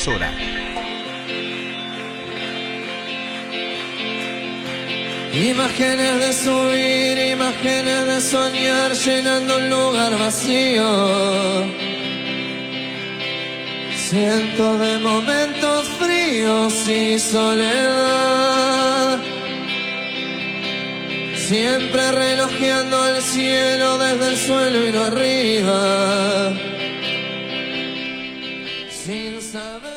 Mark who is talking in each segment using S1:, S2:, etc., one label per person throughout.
S1: emisora.
S2: Imágenes de subir, imágenes de soñar, llenando un lugar vacío. Cientos de momentos fríos y soledad. Siempre relojeando el cielo desde el suelo y no arriba. Sin saber.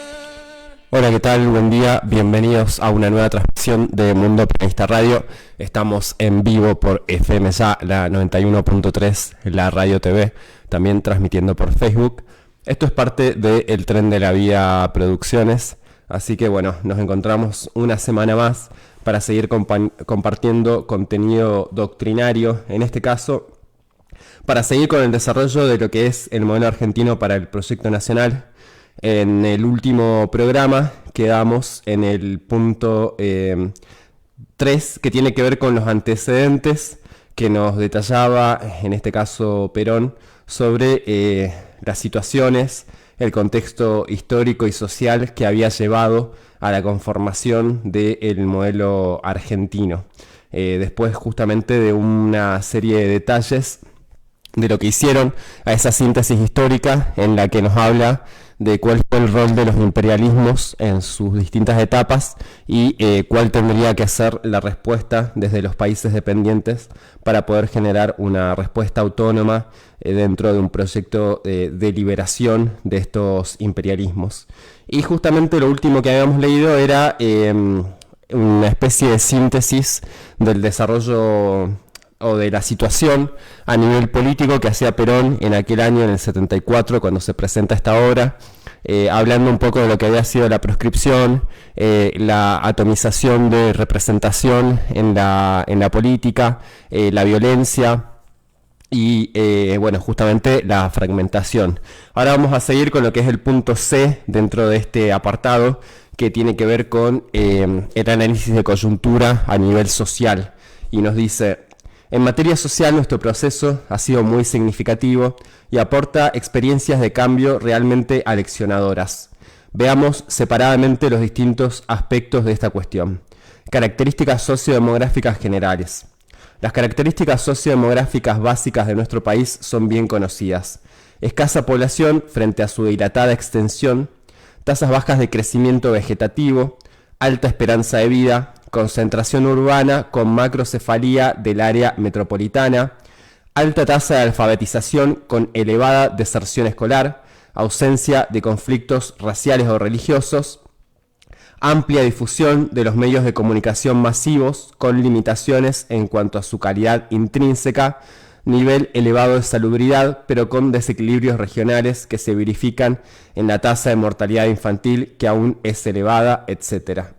S3: Hola, ¿qué tal? Buen día, bienvenidos a una nueva transmisión de Mundo Peronista Radio. Estamos en vivo por FM Ya, la 91.3, la Radio TV, también transmitiendo por Facebook. Esto es parte de El Tren de la Vía Producciones, así que bueno, nos encontramos una semana más para seguir compartiendo contenido doctrinario, en este caso, para seguir con el desarrollo de lo que es el modelo argentino para el proyecto nacional. En el último programa quedamos en el punto 3, que tiene que ver con los antecedentes que nos detallaba, en este caso Perón, sobre las situaciones, el contexto histórico y social que había llevado a la conformación del modelo argentino. Después justamente de una serie de detalles de lo que hicieron a esa síntesis histórica en la que nos habla de cuál fue el rol de los imperialismos en sus distintas etapas y cuál tendría que ser la respuesta desde los países dependientes para poder generar una respuesta autónoma dentro de un proyecto de liberación de estos imperialismos. Y justamente lo último que habíamos leído era una especie de síntesis del desarrollo o de la situación a nivel político que hacía Perón en aquel año, en el 74, cuando se presenta esta obra, hablando un poco de lo que había sido la proscripción, la atomización de representación en la política, la violencia y bueno, justamente la fragmentación. Ahora vamos a seguir con lo que es el punto C dentro de este apartado, que tiene que ver con el análisis de coyuntura a nivel social, y nos dice: en materia social, nuestro proceso ha sido muy significativo y aporta experiencias de cambio realmente aleccionadoras. Veamos separadamente los distintos aspectos de esta cuestión. Características sociodemográficas generales. Las características sociodemográficas básicas de nuestro país son bien conocidas. Escasa población frente a su dilatada extensión, tasas bajas de crecimiento vegetativo, alta esperanza de vida, concentración urbana con macrocefalía del área metropolitana, alta tasa de alfabetización con elevada deserción escolar, ausencia de conflictos raciales o religiosos, amplia difusión de los medios de comunicación masivos con limitaciones en cuanto a su calidad intrínseca, nivel elevado de salubridad pero con desequilibrios regionales que se verifican en la tasa de mortalidad infantil que aún es elevada, etc.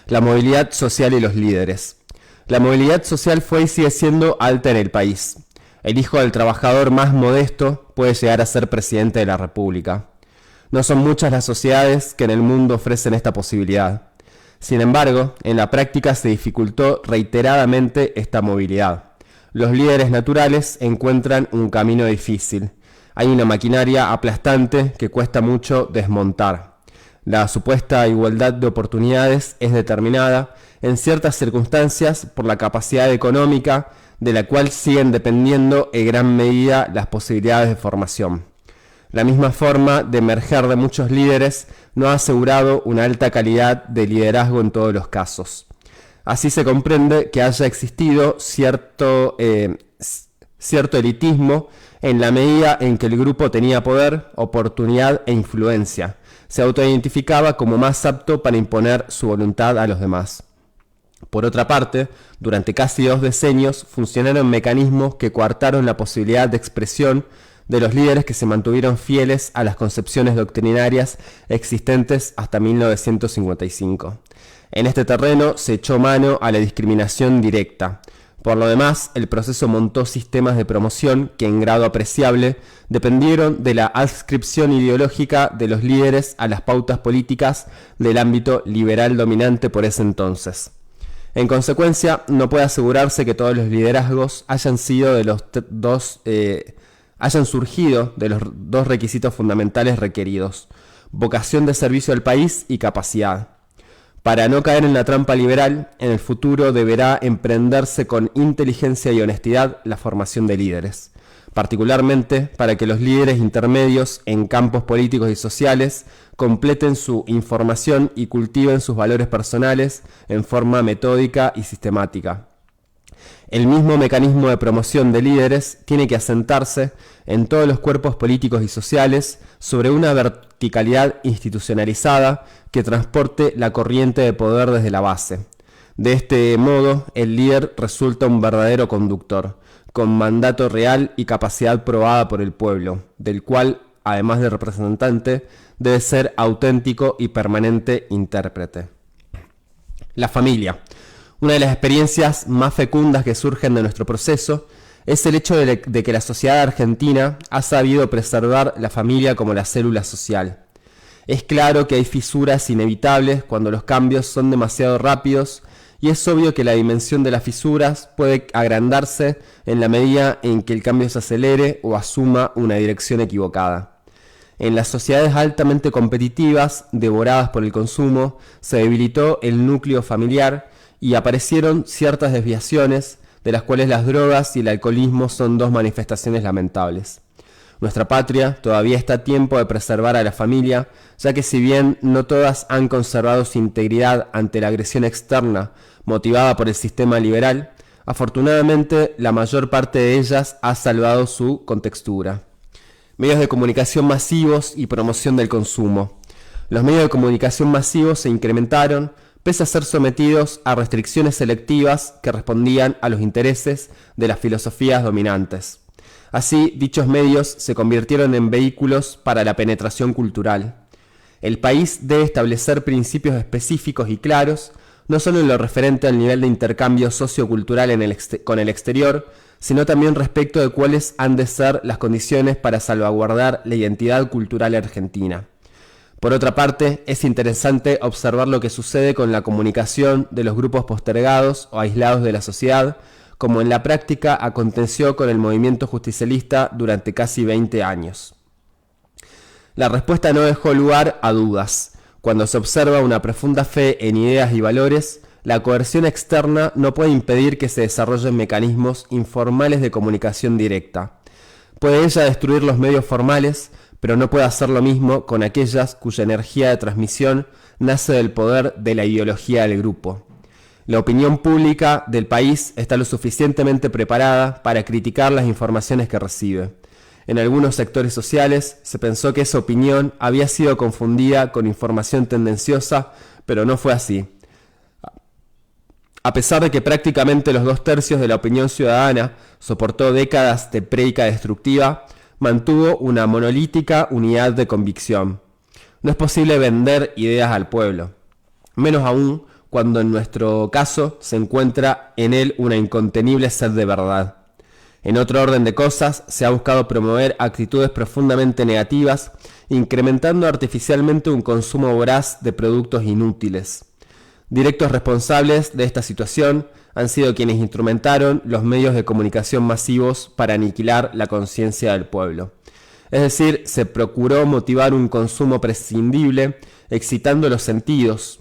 S3: La movilidad social y los líderes. La movilidad social fue y sigue siendo alta en el país. El hijo del trabajador más modesto puede llegar a ser presidente de la República. No son muchas las sociedades que en el mundo ofrecen esta posibilidad. Sin embargo, en la práctica se dificultó reiteradamente esta movilidad. Los líderes naturales encuentran un camino difícil. Hay una maquinaria aplastante que cuesta mucho desmontar. La supuesta igualdad de oportunidades es determinada en ciertas circunstancias por la capacidad económica de la cual siguen dependiendo en gran medida las posibilidades de formación. La misma forma de emerger de muchos líderes no ha asegurado una alta calidad de liderazgo en todos los casos. Así se comprende que haya existido cierto elitismo en la medida en que el grupo tenía poder, oportunidad e influencia. Se autoidentificaba como más apto para imponer su voluntad a los demás. Por otra parte, durante casi 2 decenios funcionaron mecanismos que coartaron la posibilidad de expresión de los líderes que se mantuvieron fieles a las concepciones doctrinarias existentes hasta 1955. En este terreno se echó mano a la discriminación directa. Por lo demás, el proceso montó sistemas de promoción que en grado apreciable dependieron de la adscripción ideológica de los líderes a las pautas políticas del ámbito liberal dominante por ese entonces. En consecuencia, no puede asegurarse que todos los liderazgos hayan surgido de los dos requisitos fundamentales requeridos: vocación de servicio al país y capacidad. Para no caer en la trampa liberal, en el futuro deberá emprenderse con inteligencia y honestidad la formación de líderes, particularmente para que los líderes intermedios en campos políticos y sociales completen su información y cultiven sus valores personales en forma metódica y sistemática. El mismo mecanismo de promoción de líderes tiene que asentarse en todos los cuerpos políticos y sociales sobre una verticalidad institucionalizada que transporte la corriente de poder desde la base. De este modo, el líder resulta un verdadero conductor, con mandato real y capacidad probada por el pueblo, del cual, además de representante, debe ser auténtico y permanente intérprete. La familia. Una de las experiencias más fecundas que surgen de nuestro proceso es el hecho de que la sociedad argentina ha sabido preservar la familia como la célula social. Es claro que hay fisuras inevitables cuando los cambios son demasiado rápidos y es obvio que la dimensión de las fisuras puede agrandarse en la medida en que el cambio se acelere o asuma una dirección equivocada. En las sociedades altamente competitivas, devoradas por el consumo, se debilitó el núcleo familiar y aparecieron ciertas desviaciones, de las cuales las drogas y el alcoholismo son dos manifestaciones lamentables. Nuestra patria todavía está a tiempo de preservar a la familia, ya que si bien no todas han conservado su integridad ante la agresión externa motivada por el sistema liberal, afortunadamente la mayor parte de ellas ha salvado su contextura. Medios de comunicación masivos y promoción del consumo. Los medios de comunicación masivos se incrementaron, pese a ser sometidos a restricciones selectivas que respondían a los intereses de las filosofías dominantes. Así, dichos medios se convirtieron en vehículos para la penetración cultural. El país debe establecer principios específicos y claros, no solo en lo referente al nivel de intercambio sociocultural con el exterior, sino también respecto de cuáles han de ser las condiciones para salvaguardar la identidad cultural argentina. Por otra parte, es interesante observar lo que sucede con la comunicación de los grupos postergados o aislados de la sociedad, como en la práctica aconteció con el movimiento justicialista durante casi 20 años. La respuesta no dejó lugar a dudas. Cuando se observa una profunda fe en ideas y valores, la coerción externa no puede impedir que se desarrollen mecanismos informales de comunicación directa. Puede ella destruir los medios formales, pero no puede hacer lo mismo con aquellas cuya energía de transmisión nace del poder de la ideología del grupo. La opinión pública del país está lo suficientemente preparada para criticar las informaciones que recibe. En algunos sectores sociales se pensó que esa opinión había sido confundida con información tendenciosa, pero no fue así. A pesar de que prácticamente los 2/3 de la opinión ciudadana soportó décadas de prédica destructiva, mantuvo una monolítica unidad de convicción. No es posible vender ideas al pueblo, menos aún cuando en nuestro caso se encuentra en él una incontenible sed de verdad. En otro orden de cosas, se ha buscado promover actitudes profundamente negativas, incrementando artificialmente un consumo voraz de productos inútiles. Directos responsables de esta situación han sido quienes instrumentaron los medios de comunicación masivos para aniquilar la conciencia del pueblo. Es decir, se procuró motivar un consumo prescindible, excitando los sentidos.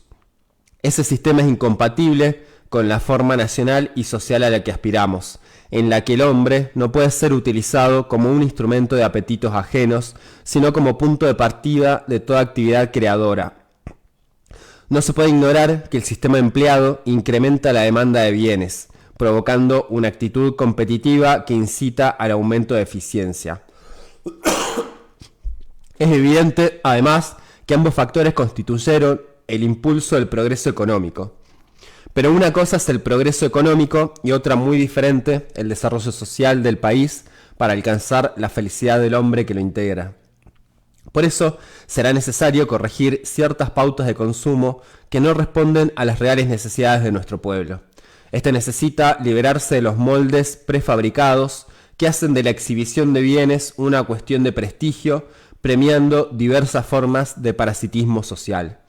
S3: Ese sistema es incompatible con la forma nacional y social a la que aspiramos, en la que el hombre no puede ser utilizado como un instrumento de apetitos ajenos, sino como punto de partida de toda actividad creadora. No se puede ignorar que el sistema empleado incrementa la demanda de bienes, provocando una actitud competitiva que incita al aumento de eficiencia. Es evidente, además, que ambos factores constituyeron el impulso del progreso económico. Pero una cosa es el progreso económico y otra muy diferente, el desarrollo social del país para alcanzar la felicidad del hombre que lo integra. Por eso será necesario corregir ciertas pautas de consumo que no responden a las reales necesidades de nuestro pueblo. Este necesita liberarse de los moldes prefabricados que hacen de la exhibición de bienes una cuestión de prestigio, premiando diversas formas de parasitismo social.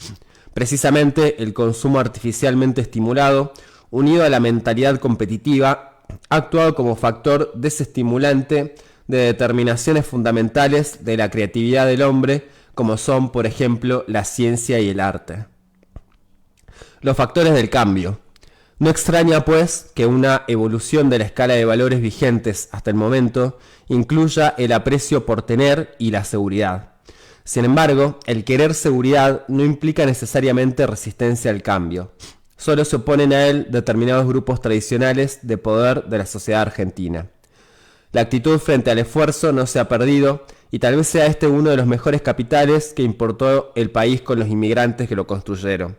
S3: Precisamente el consumo artificialmente estimulado, unido a la mentalidad competitiva, ha actuado como factor desestimulante de determinaciones fundamentales de la creatividad del hombre como son, por ejemplo, la ciencia y el arte. Los factores del cambio. No extraña, pues, que una evolución de la escala de valores vigentes hasta el momento incluya el aprecio por tener y la seguridad. Sin embargo, el querer seguridad no implica necesariamente resistencia al cambio. Solo se oponen a él determinados grupos tradicionales de poder de la sociedad argentina. La actitud frente al esfuerzo no se ha perdido y tal vez sea este uno de los mejores capitales que importó el país con los inmigrantes que lo construyeron.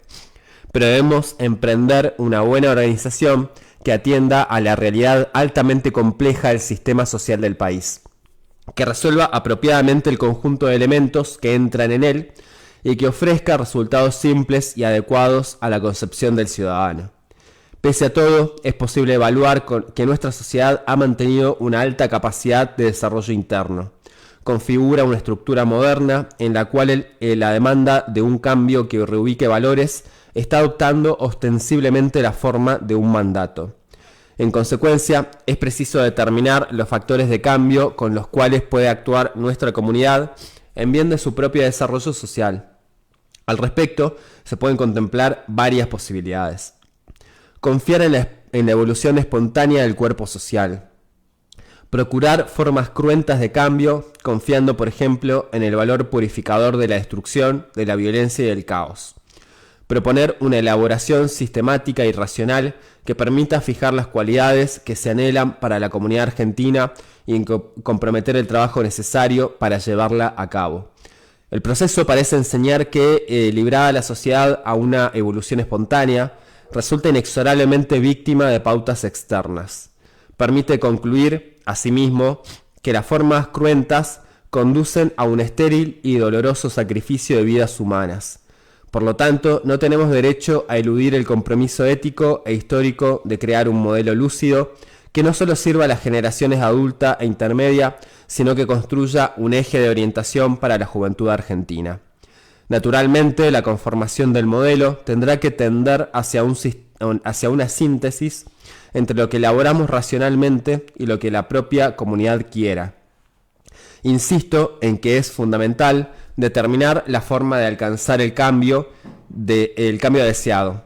S3: Pero debemos emprender una buena organización que atienda a la realidad altamente compleja del sistema social del país, que resuelva apropiadamente el conjunto de elementos que entran en él y que ofrezca resultados simples y adecuados a la concepción del ciudadano. Pese a todo, es posible evaluar que nuestra sociedad ha mantenido una alta capacidad de desarrollo interno. Configura una estructura moderna en la cual la demanda de un cambio que reubique valores está adoptando ostensiblemente la forma de un mandato. En consecuencia, es preciso determinar los factores de cambio con los cuales puede actuar nuestra comunidad en bien de su propio desarrollo social. Al respecto, se pueden contemplar varias posibilidades. Confiar en la evolución espontánea del cuerpo social. Procurar formas cruentas de cambio, confiando, por ejemplo, en el valor purificador de la destrucción, de la violencia y del caos. Proponer una elaboración sistemática y racional que permita fijar las cualidades que se anhelan para la comunidad argentina y comprometer el trabajo necesario para llevarla a cabo. El proceso parece enseñar que, librada la sociedad a una evolución espontánea, resulta inexorablemente víctima de pautas externas. Permite concluir, asimismo, que las formas cruentas conducen a un estéril y doloroso sacrificio de vidas humanas. Por lo tanto, no tenemos derecho a eludir el compromiso ético e histórico de crear un modelo lúcido que no solo sirva a las generaciones adulta e intermedia, sino que construya un eje de orientación para la juventud argentina. Naturalmente, la conformación del modelo tendrá que tender hacia una síntesis entre lo que elaboramos racionalmente y lo que la propia comunidad quiera. Insisto en que es fundamental determinar la forma de alcanzar el cambio deseado.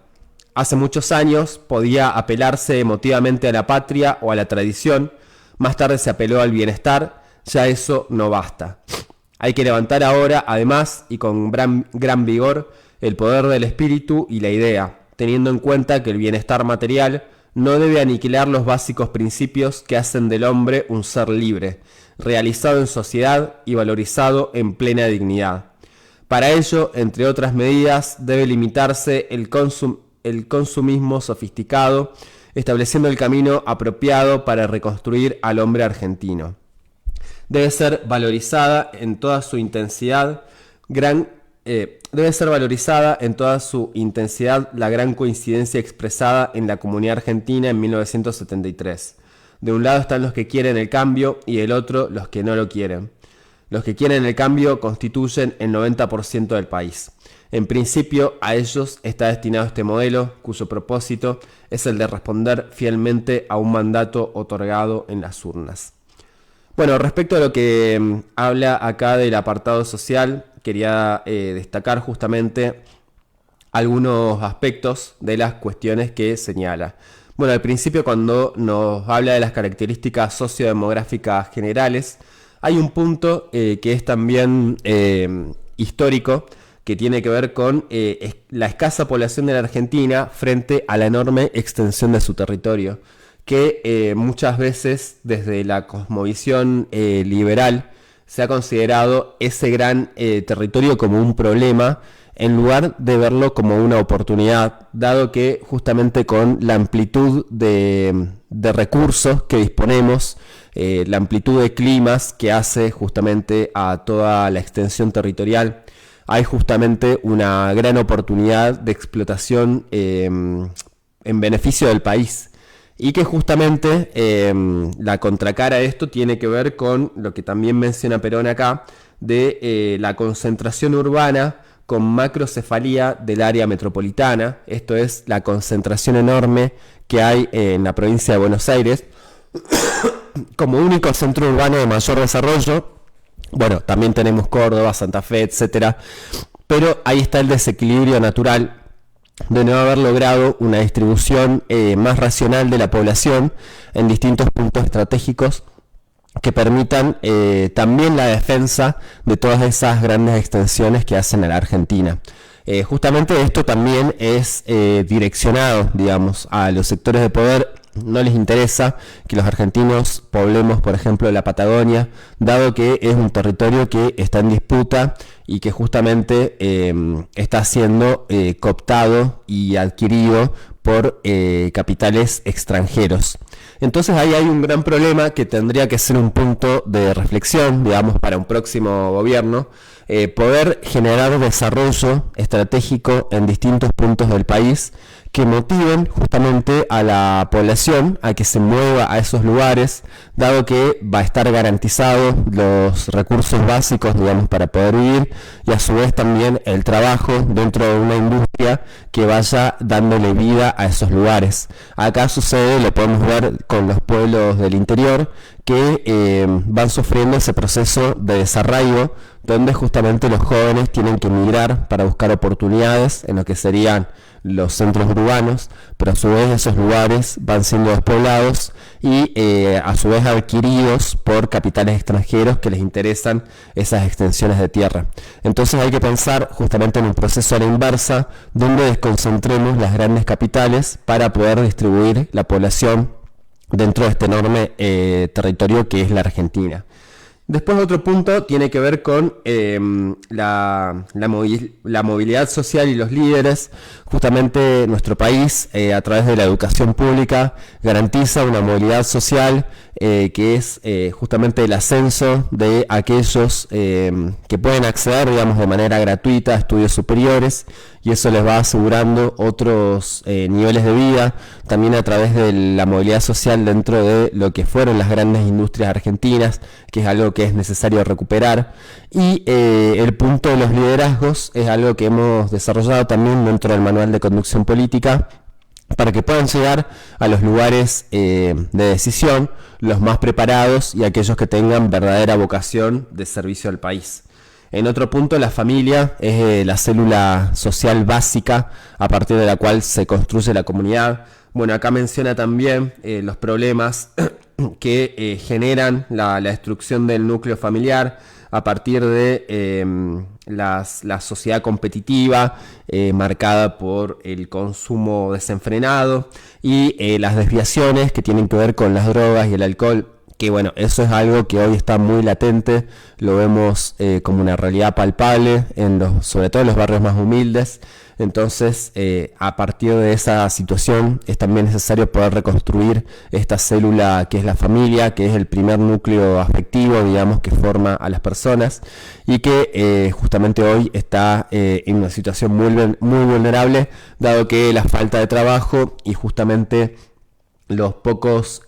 S3: Hace muchos años podía apelarse emotivamente a la patria o a la tradición, más tarde se apeló al bienestar, ya eso no basta. Hay que levantar ahora, además, y con gran vigor, el poder del espíritu y la idea, teniendo en cuenta que el bienestar material no debe aniquilar los básicos principios que hacen del hombre un ser libre, realizado en sociedad y valorizado en plena dignidad. Para ello, entre otras medidas, debe limitarse el consumismo sofisticado, estableciendo el camino apropiado para reconstruir al hombre argentino. Debe ser valorizada en toda su intensidad la gran coincidencia expresada en la comunidad argentina en 1973. De un lado están los que quieren el cambio y del otro los que no lo quieren. Los que quieren el cambio constituyen el 90% del país. En principio, a ellos está destinado este modelo, cuyo propósito es el de responder fielmente a un mandato otorgado en las urnas. Bueno, respecto a lo que habla acá del apartado social, quería destacar justamente algunos aspectos de las cuestiones que señala. Bueno, al principio, cuando nos habla de las características sociodemográficas generales, hay un punto que es también histórico, que tiene que ver con la escasa población de la Argentina frente a la enorme extensión de su territorio, que muchas veces desde la cosmovisión liberal se ha considerado ese gran territorio como un problema, en lugar de verlo como una oportunidad, dado que justamente con la amplitud de recursos que disponemos, la amplitud de climas que hace justamente a toda la extensión territorial, hay justamente una gran oportunidad de explotación en beneficio del país. Y que justamente la contracara de esto tiene que ver con lo que también menciona Perón acá, de la concentración urbana con macrocefalía del área metropolitana. Esto es la concentración enorme que hay en la provincia de Buenos Aires como único centro urbano de mayor desarrollo, Bueno, también tenemos Córdoba, Santa Fe, etcétera. Pero ahí está el desequilibrio natural de no haber logrado una distribución más racional de la población en distintos puntos estratégicos que permitan también la defensa de todas esas grandes extensiones que hacen a la Argentina. Justamente esto también es direccionado, digamos, a los sectores de poder. No les interesa que los argentinos poblemos, por ejemplo, la Patagonia, dado que es un territorio que está en disputa y que justamente está siendo cooptado y adquirido por capitales extranjeros. Entonces ahí hay un gran problema que tendría que ser un punto de reflexión, digamos, para un próximo gobierno, poder generar desarrollo estratégico en distintos puntos del país que motiven justamente a la población a que se mueva a esos lugares, dado que va a estar garantizado los recursos básicos, digamos, para poder vivir, y a su vez también el trabajo dentro de una industria que vaya dándole vida a esos lugares. Acá sucede, lo podemos ver con los pueblos del interior, que van sufriendo ese proceso de desarraigo, donde justamente los jóvenes tienen que emigrar para buscar oportunidades en lo que serían los centros urbanos, pero a su vez esos lugares van siendo despoblados y a su vez adquiridos por capitales extranjeros que les interesan esas extensiones de tierra. Entonces hay que pensar justamente en un proceso a la inversa, donde desconcentremos las grandes capitales para poder distribuir la población dentro de este enorme territorio que es la Argentina. Después otro punto tiene que ver con la movilidad social y los líderes. Justamente nuestro país, a través de la educación pública, garantiza una movilidad social que es justamente el ascenso de aquellos que pueden acceder, digamos, de manera gratuita a estudios superiores, y eso les va asegurando otros niveles de vida, también a través de la movilidad social dentro de lo que fueron las grandes industrias argentinas, que es algo que es necesario recuperar. Y el punto de los liderazgos es algo que hemos desarrollado también dentro del manual de conducción política, para que puedan llegar a los lugares de decisión los más preparados y aquellos que tengan verdadera vocación de servicio al país. En otro punto, la familia es la célula social básica a partir de la cual se construye la comunidad. Bueno, acá menciona también los problemas que generan la destrucción del núcleo familiar a partir de la sociedad competitiva marcada por el consumo desenfrenado y las desviaciones que tienen que ver con las drogas y el alcohol, que bueno, eso es algo que hoy está muy latente, lo vemos como una realidad palpable, sobre todo en los barrios más humildes. Entonces, a partir de esa situación es también necesario poder reconstruir esta célula que es la familia, que es el primer núcleo afectivo, digamos, que forma a las personas, y que justamente hoy está en una situación muy vulnerable, dado que la falta de trabajo y justamente los pocos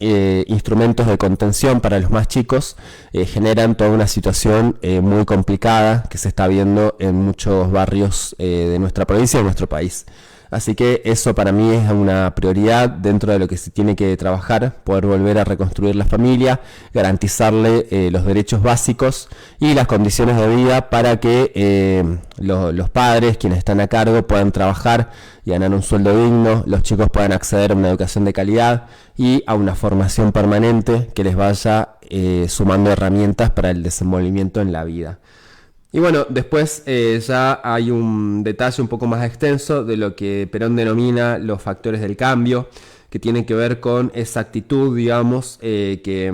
S3: instrumentos de contención para los más chicos generan toda una situación muy complicada que se está viendo en muchos barrios de nuestra provincia y de nuestro país. Así que eso para mí es una prioridad dentro de lo que se tiene que trabajar, poder volver a reconstruir la familia, garantizarle los derechos básicos y las condiciones de vida para que los padres, quienes están a cargo, puedan trabajar y ganar un sueldo digno, los chicos puedan acceder a una educación de calidad y a una formación permanente que les vaya sumando herramientas para el desenvolvimiento en la vida. Y bueno, después ya hay un detalle un poco más extenso de lo que Perón denomina los factores del cambio, que tienen que ver con esa actitud, digamos, que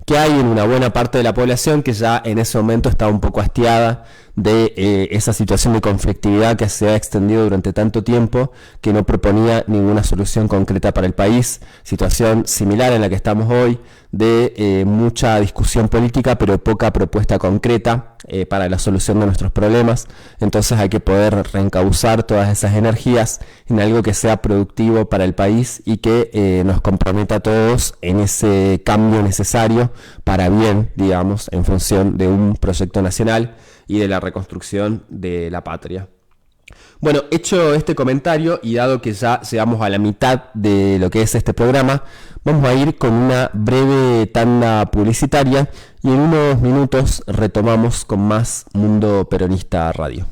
S3: hay en una buena parte de la población que ya en ese momento está un poco hastiada de esa situación de conflictividad que se ha extendido durante tanto tiempo, que no proponía ninguna solución concreta para el país, situación similar en la que estamos hoy, de mucha discusión política pero poca propuesta concreta para la solución de nuestros problemas. Entonces hay que poder reencauzar todas esas energías en algo que sea productivo para el país y que nos comprometa a todos en ese cambio necesario para bien, digamos, en función de un proyecto nacional y de la reconstrucción de la patria. Bueno, hecho este comentario y dado que ya llegamos a la mitad de lo que es este programa, vamos a ir con una breve tanda publicitaria y en unos minutos retomamos con más Mundo Peronista Radio.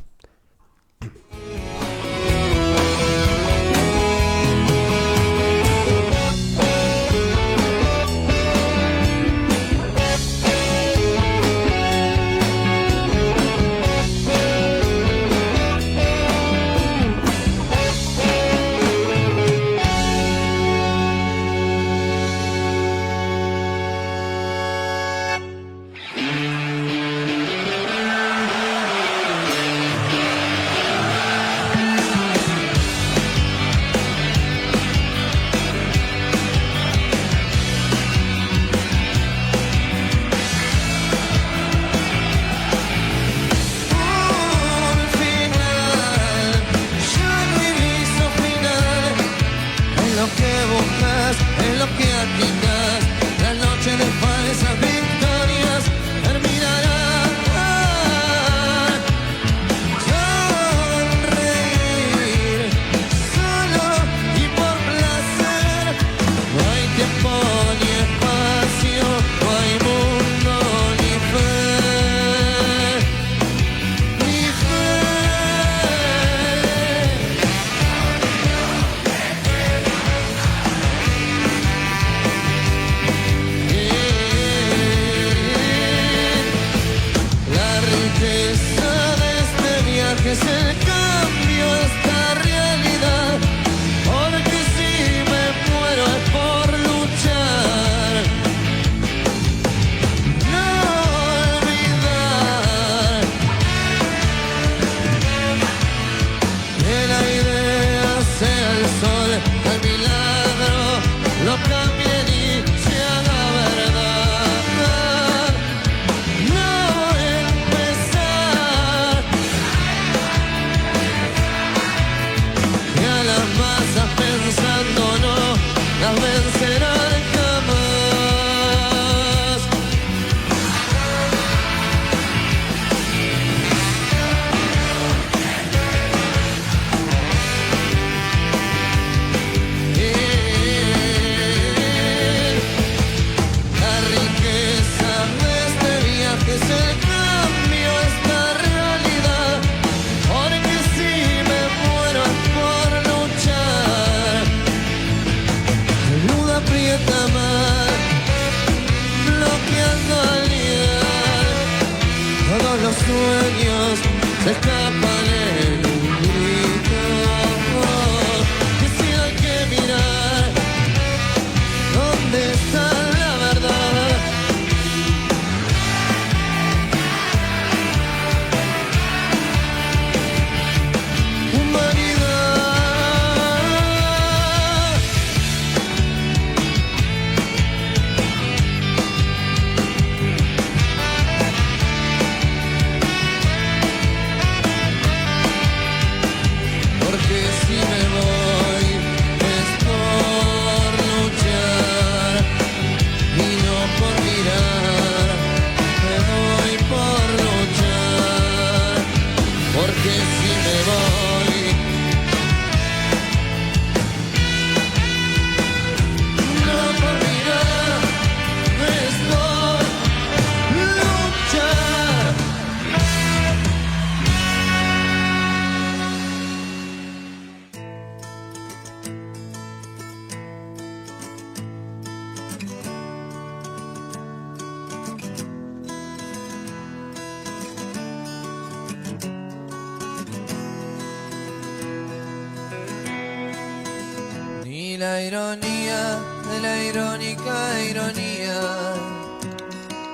S2: La ironía de la irónica ironía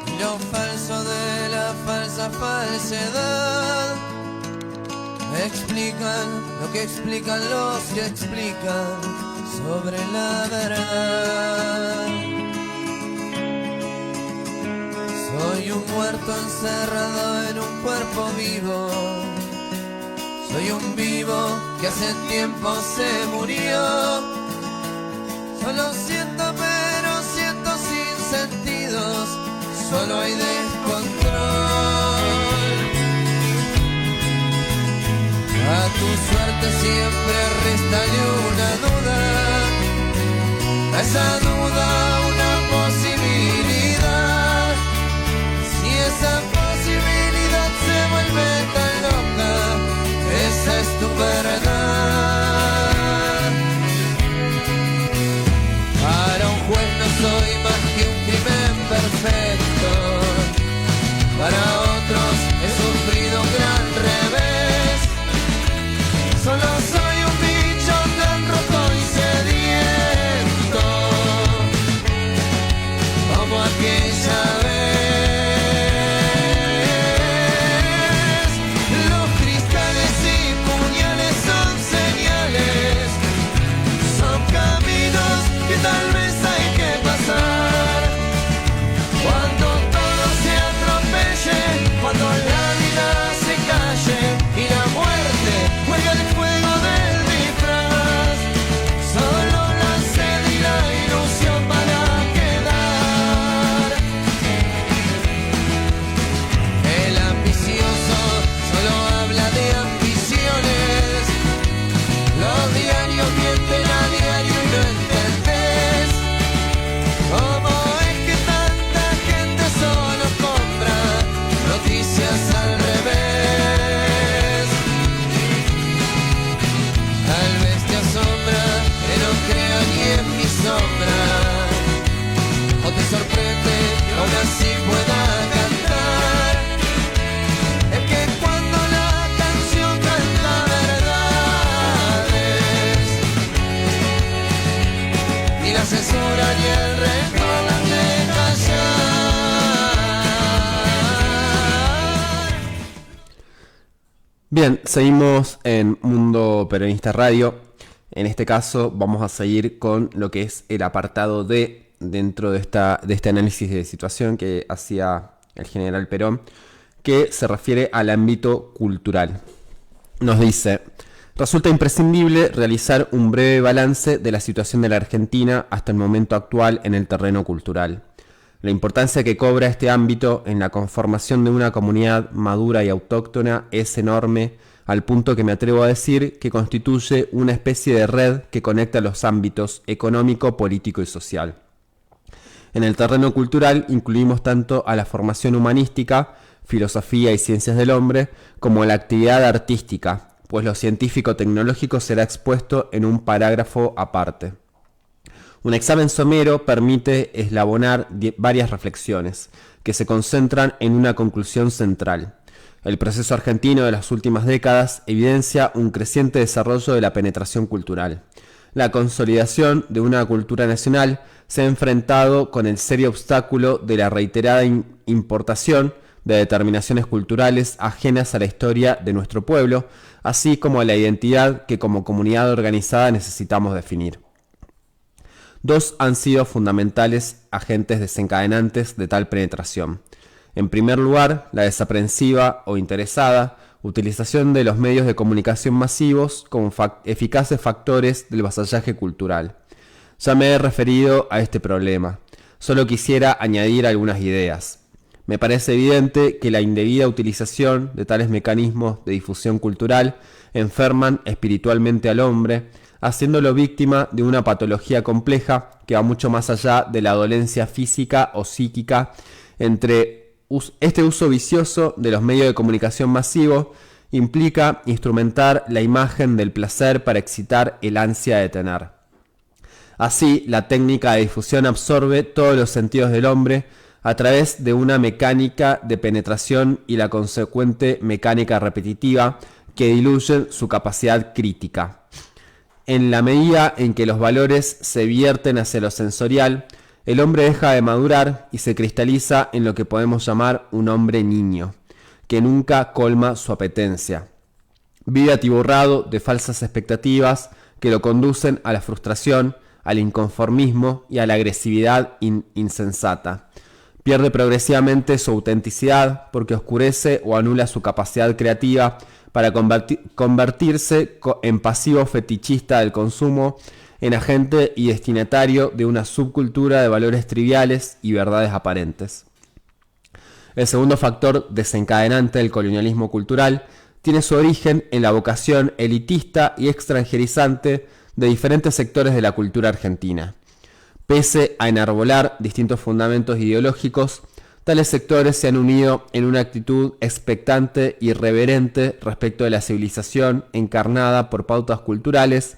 S2: y lo falso de la falsa falsedad explican lo que explican los que explican sobre la verdad. Soy un muerto encerrado en un cuerpo vivo, soy un vivo que hace tiempo se murió. Solo siento, pero siento sin sentidos, solo hay descontrol. A tu suerte siempre réstale una duda, a esa duda una posibilidad. Si esa posibilidad se vuelve tan loca, esa es tu verdad. Para un juez no soy más que un crimen perfecto, para otros he sufrido un gran revés. Solo soy un bicho tan rojo y sediento como aquella vez. Los cristales y puñales son señales, son caminos que tal vez hay que pasar. Cuando todo se atropelle, cuando la vida se calle y la muerte juega el fuego del disfraz, solo la sed y la ilusión van a quedar. El ambicioso solo habla de ambiciones, los diarios mienten a diario y no entendés cómo es que tanta gente solo compra noticias al revés. Tal vez te asombra que no crea ni en mi sombra, o te sorprende que aún así pueda cantar. Es que cuando la canción canta verdades, ni la censura ni el rencor las deja hallar.
S3: Bien, seguimos en Mundo Peronista Radio. En este caso vamos a seguir con lo que es el apartado D dentro de este análisis de situación que hacía el general Perón, que se refiere al ámbito cultural. Nos dice: resulta imprescindible realizar un breve balance de la situación de la Argentina hasta el momento actual en el terreno cultural. La importancia que cobra este ámbito en la conformación de una comunidad madura y autóctona es enorme, al punto que me atrevo a decir que constituye una especie de red que conecta los ámbitos económico, político y social. En el terreno cultural incluimos tanto a la formación humanística, filosofía y ciencias del hombre, como a la actividad artística, pues lo científico-tecnológico será expuesto en un parágrafo aparte. Un examen somero permite eslabonar varias reflexiones, que se concentran en una conclusión central. El proceso argentino de las últimas décadas evidencia un creciente desarrollo de la penetración cultural. La consolidación de una cultura nacional se ha enfrentado con el serio obstáculo de la reiterada importación de determinaciones culturales ajenas a la historia de nuestro pueblo, así como a la identidad que como comunidad organizada necesitamos definir. Dos han sido fundamentales agentes desencadenantes de tal penetración. En primer lugar, la desaprensiva o interesada utilización de los medios de comunicación masivos como eficaces factores del vasallaje cultural. Ya me he referido a este problema. Solo quisiera añadir algunas ideas. Me parece evidente que la indebida utilización de tales mecanismos de difusión cultural enferman espiritualmente al hombre, haciéndolo víctima de una patología compleja que va mucho más allá de la dolencia física o psíquica. Entre este uso vicioso de los medios de comunicación masivos implica instrumentar la imagen del placer para excitar el ansia de tener. Así, la técnica de difusión absorbe todos los sentidos del hombre a través de una mecánica de penetración y la consecuente mecánica repetitiva que diluyen su capacidad crítica. En la medida en que los valores se vierten hacia lo sensorial, el hombre deja de madurar y se cristaliza en lo que podemos llamar un hombre niño, que nunca colma su apetencia. Vive atiborrado de falsas expectativas que lo conducen a la frustración, al inconformismo y a la agresividad insensata. Pierde progresivamente su autenticidad porque oscurece o anula su capacidad creativa para convertirse en pasivo fetichista del consumo, en agente y destinatario de una subcultura de valores triviales y verdades aparentes. El segundo factor desencadenante del colonialismo cultural tiene su origen en la vocación elitista y extranjerizante de diferentes sectores de la cultura argentina. Pese a enarbolar distintos fundamentos ideológicos, tales sectores se han unido en una actitud expectante y reverente respecto de la civilización encarnada por pautas culturales,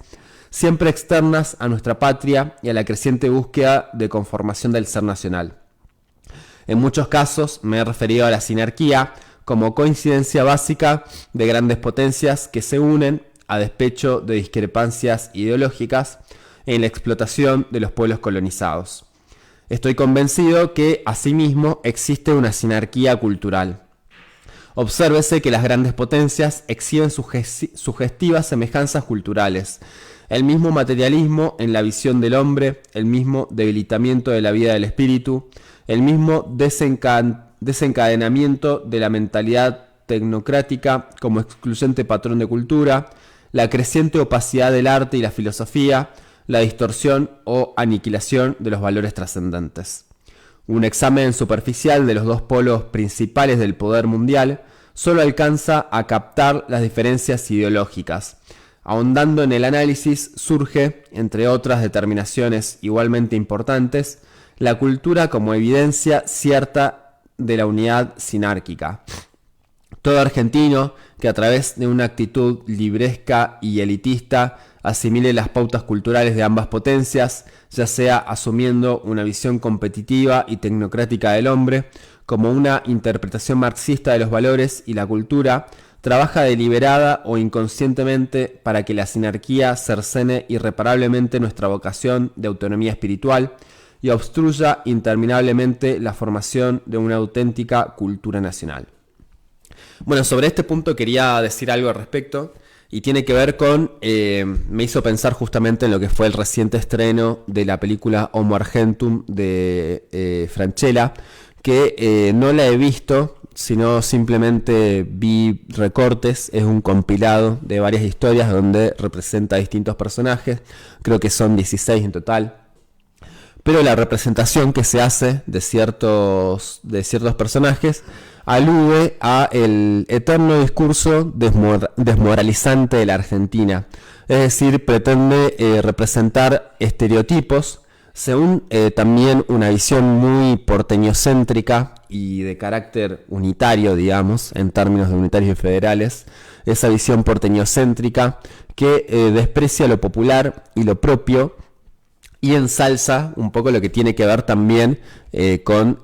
S3: siempre externas a nuestra patria y a la creciente búsqueda de conformación del ser nacional. En muchos casos me he referido a la sinarquía como coincidencia básica de grandes potencias que se unen a despecho de discrepancias ideológicas en la explotación de los pueblos colonizados. Estoy convencido que, asimismo, existe una sinarquía cultural. Obsérvese que las grandes potencias exhiben sugestivas semejanzas culturales, el mismo materialismo en la visión del hombre, el mismo debilitamiento de la vida del espíritu, el mismo desencadenamiento de la mentalidad tecnocrática como excluyente patrón de cultura, la creciente opacidad del arte y la filosofía, la distorsión o aniquilación de los valores trascendentes. Un examen superficial de los dos polos principales del poder mundial solo alcanza a captar las diferencias ideológicas. Ahondando en el análisis surge, entre otras determinaciones igualmente importantes, la cultura como evidencia cierta de la unidad sinárquica. Todo argentino que a través de una actitud libresca y elitista asimile las pautas culturales de ambas potencias, ya sea asumiendo una visión competitiva y tecnocrática del hombre, como una interpretación marxista de los valores y la cultura, trabaja deliberada o inconscientemente para que la sinarquía cercene irreparablemente nuestra vocación de autonomía espiritual y obstruya interminablemente la formación de una auténtica cultura nacional. Bueno, sobre este punto quería decir algo al respecto y tiene que ver con, me hizo pensar justamente en lo que fue el reciente estreno de la película Homo Argentum de Francella, que no la he visto, sino simplemente vi recortes. Es un compilado de varias historias donde representa a distintos personajes, creo que son 16 en total. Pero la representación que se hace de ciertos personajes alude a el eterno discurso desmoralizante de la Argentina. Es decir, pretende representar estereotipos según también una visión muy porteñocéntrica y de carácter unitario, digamos, en términos de unitarios y federales. Esa visión porteñocéntrica que desprecia lo popular y lo propio, y ensalza un poco lo que tiene que ver también con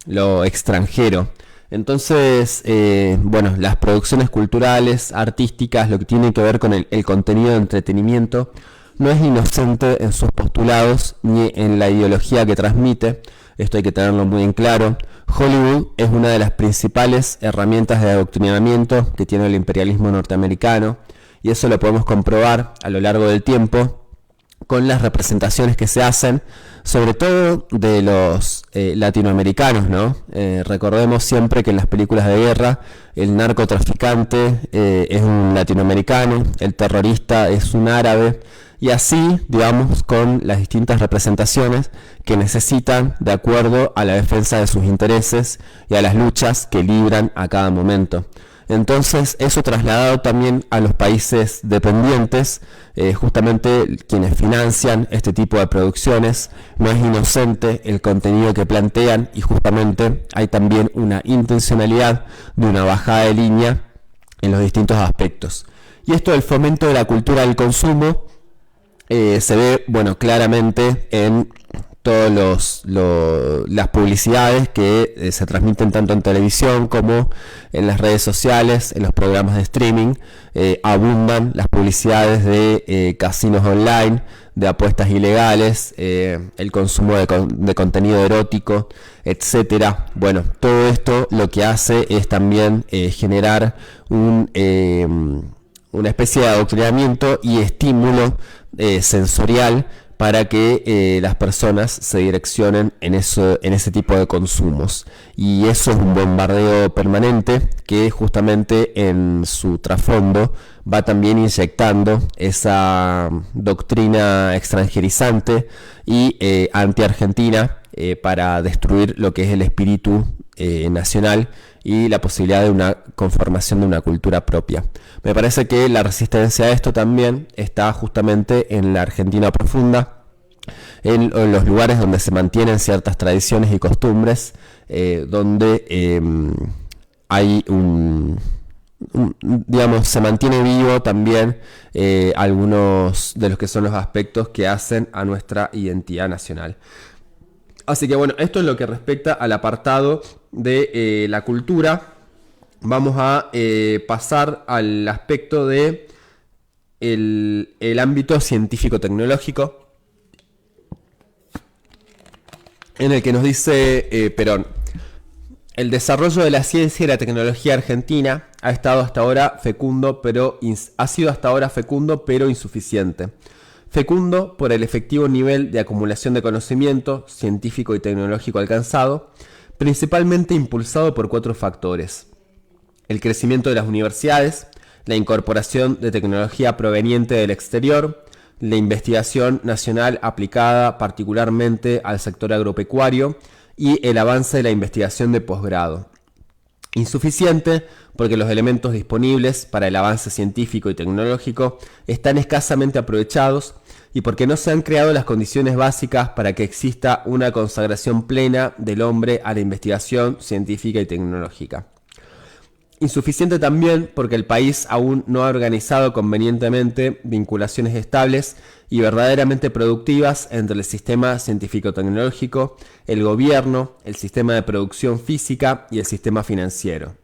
S3: lo extranjero. Entonces, bueno, las producciones culturales, artísticas, lo que tiene que ver con el contenido de entretenimiento, no es inocente en sus postulados ni en la ideología que transmite. Esto hay que tenerlo muy en claro. Hollywood es una de las principales herramientas de adoctrinamiento que tiene el imperialismo norteamericano, y eso lo podemos comprobar a lo largo del tiempo con las representaciones que se hacen, sobre todo de los latinoamericanos, ¿no? Recordemos siempre que en las películas de guerra el narcotraficante es un latinoamericano, el terrorista es un árabe, y así, digamos, con las distintas representaciones que necesitan de acuerdo a la defensa de sus intereses y a las luchas que libran a cada momento. Entonces, eso trasladado también a los países dependientes, justamente quienes financian este tipo de producciones, no es inocente el contenido que plantean, y justamente hay también una intencionalidad de una bajada de línea en los distintos aspectos. Y esto del fomento de la cultura del consumo se ve, bueno, claramente en todas las publicidades que se transmiten tanto en televisión como en las redes sociales, en los programas de streaming. Abundan las publicidades de casinos online, de apuestas ilegales, el consumo de contenido erótico, etcétera. Bueno, todo esto lo que hace es también generar una especie de adoctrinamiento y estímulo sensorial para que las personas se direccionen en ese tipo de consumos. Y eso es un bombardeo permanente que justamente en su trasfondo va también inyectando esa doctrina extranjerizante y anti-argentina para destruir lo que es el espíritu nacional y la posibilidad de una conformación de una cultura propia. Me parece que la resistencia a esto también está justamente en la Argentina profunda, en los lugares donde se mantienen ciertas tradiciones y costumbres, donde hay digamos, se mantiene vivo también algunos de los que son los aspectos que hacen a nuestra identidad nacional. Así que bueno, esto es lo que respecta al apartado de la cultura. Vamos a pasar al aspecto de el ámbito científico-tecnológico, en el que nos dice Perón: el desarrollo de la ciencia y la tecnología argentina ha sido hasta ahora fecundo, pero insuficiente. Fecundo por el efectivo nivel de acumulación de conocimiento científico y tecnológico alcanzado, principalmente impulsado por 4 factores: el crecimiento de las universidades, la incorporación de tecnología proveniente del exterior, la investigación nacional aplicada particularmente al sector agropecuario y el avance de la investigación de posgrado. Insuficiente porque los elementos disponibles para el avance científico y tecnológico están escasamente aprovechados y porque no se han creado las condiciones básicas para que exista una consagración plena del hombre a la investigación científica y tecnológica. Insuficiente también porque el país aún no ha organizado convenientemente vinculaciones estables y verdaderamente productivas entre el sistema científico-tecnológico, el gobierno, el sistema de producción física y el sistema financiero.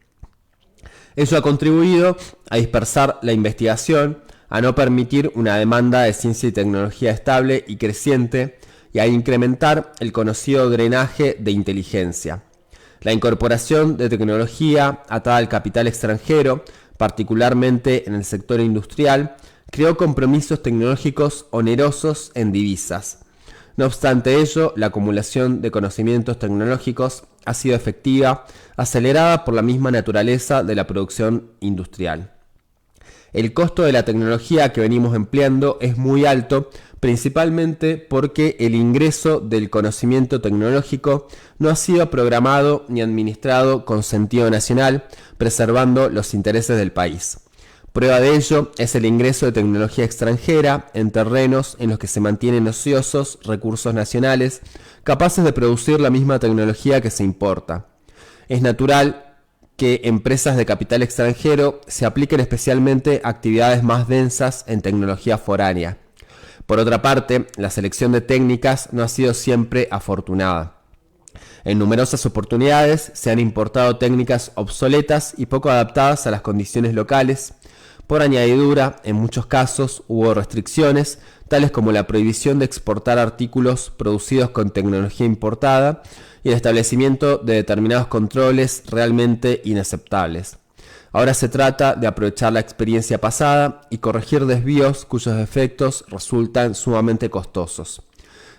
S3: Ello ha contribuido a dispersar la investigación, a no permitir una demanda de ciencia y tecnología estable y creciente y a incrementar el conocido drenaje de inteligencia. La incorporación de tecnología atada al capital extranjero, particularmente en el sector industrial, creó compromisos tecnológicos onerosos en divisas. No obstante ello, la acumulación de conocimientos tecnológicos ha sido efectiva, acelerada por la misma naturaleza de la producción industrial. El costo de la tecnología que venimos empleando es muy alto, principalmente porque el ingreso del conocimiento tecnológico no ha sido programado ni administrado con sentido nacional, preservando los intereses del país. Prueba de ello es el ingreso de tecnología extranjera en terrenos en los que se mantienen ociosos recursos nacionales, capaces de producir la misma tecnología que se importa. Es natural que empresas de capital extranjero se apliquen especialmente a actividades más densas en tecnología foránea. Por otra parte, la selección de técnicas no ha sido siempre afortunada. En numerosas oportunidades se han importado técnicas obsoletas y poco adaptadas a las condiciones locales. Por añadidura, en muchos casos hubo restricciones, tales como la prohibición de exportar artículos producidos con tecnología importada y el establecimiento de determinados controles realmente inaceptables. Ahora se trata de aprovechar la experiencia pasada y corregir desvíos cuyos efectos resultan sumamente costosos.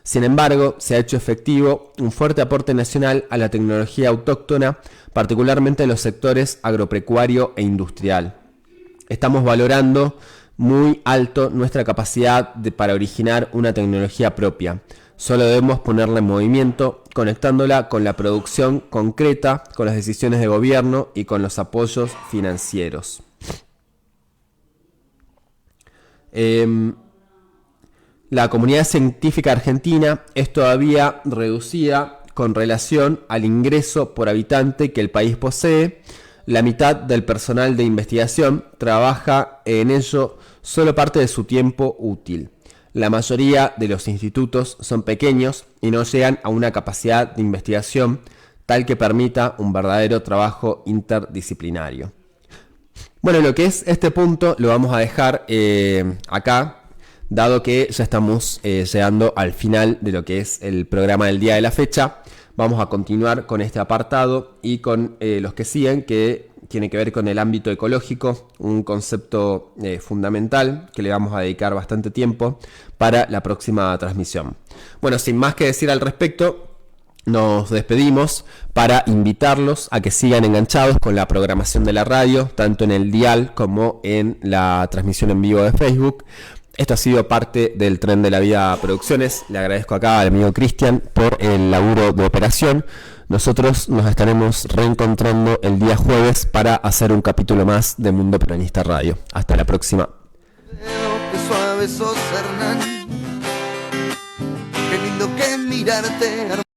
S3: Sin embargo, se ha hecho efectivo un fuerte aporte nacional a la tecnología autóctona, particularmente en los sectores agropecuario e industrial. Estamos valorando muy alto nuestra capacidad para originar una tecnología propia. Solo debemos ponerla en movimiento, conectándola con la producción concreta, con las decisiones de gobierno y con los apoyos financieros. La comunidad científica argentina es todavía reducida con relación al ingreso por habitante que el país posee. La mitad del personal de investigación trabaja en ello solo parte de su tiempo útil. La mayoría de los institutos son pequeños y no llegan a una capacidad de investigación tal que permita un verdadero trabajo interdisciplinario. Bueno, lo que es este punto lo vamos a dejar acá, dado que ya estamos llegando al final de lo que es el programa del día de la fecha. Vamos a continuar con este apartado y con los que siguen, que tiene que ver con el ámbito ecológico, un concepto fundamental que le vamos a dedicar bastante tiempo para la próxima transmisión. Bueno, sin más que decir al respecto, nos despedimos para invitarlos a que sigan enganchados con la programación de la radio, tanto en el dial como en la transmisión en vivo de Facebook. Esto ha sido parte del Tren de la Vida Producciones. Le agradezco acá al amigo Cristian por el laburo de operación. Nosotros nos estaremos reencontrando el día jueves para hacer un capítulo más de Mundo Peronista Radio. Hasta la próxima.
S2: Qué suave sos, Hernán. Qué lindo que mirarte.